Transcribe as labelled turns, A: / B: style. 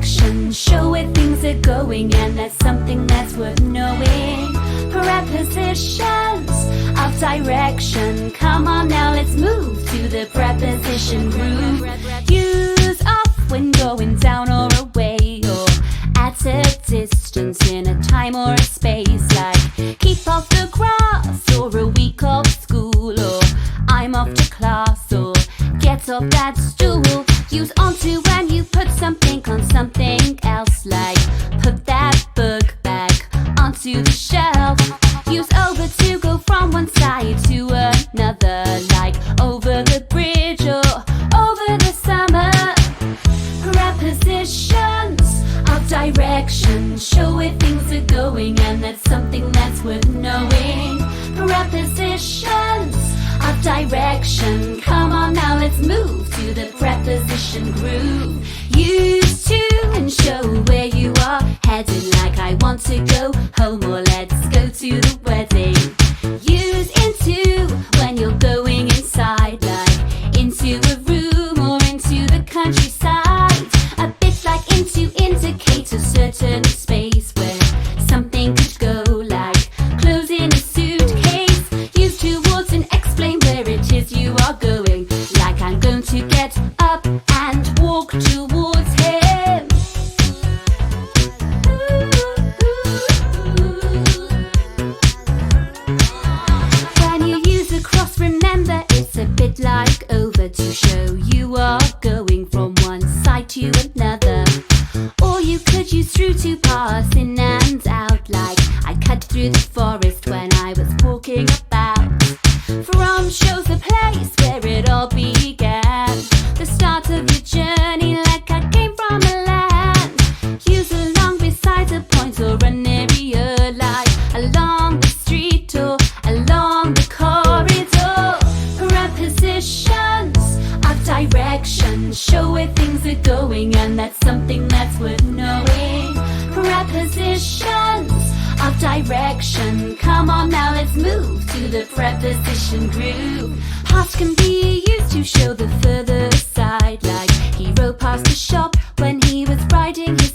A: direction, show where things are going, and that's something that's worth knowing. Prepositions of direction. Come on now, let's move to the preposition groove. Use off when going down or away, or at a distance in a time or a space, like keep off the grass, or a week off school, or I'm off to class, or get off that stool. Use onto when you put something on something else, like put that book back onto the shelf. Use over to go from one side to another, like over the bridge or over the summer. Prepositions of direction, show where things are going, and that's something that's worth knowing. Prepositions of direction. Come on now, let's move to the preposition groove. Use to and show where you are heading, like I want to go home, or let's go to the wedding. Use into when you're going inside, like into a room or into the countryside. A bit like into indicate a certain space where something could go, like closing a suitcase. Use towards and explain where it is you are going, like I'm going to get up and walk towards him. When you use a cross, remember it's a bit like over, to show you are going from one side to another. Or you could use through to pass in and out, like I cut through the forest when I was walking about. From shows the place where it all began, the start of your journey, like I came from a land. Use along beside a point or an area, like along the street or along the corridor. Prepositions of direction, show where things are going, and that's something that's worth knowing. Prepositions of direction. Come on now, let's move to the preposition groove. Past can be used to show the further side, like he rode past the shop when he was riding his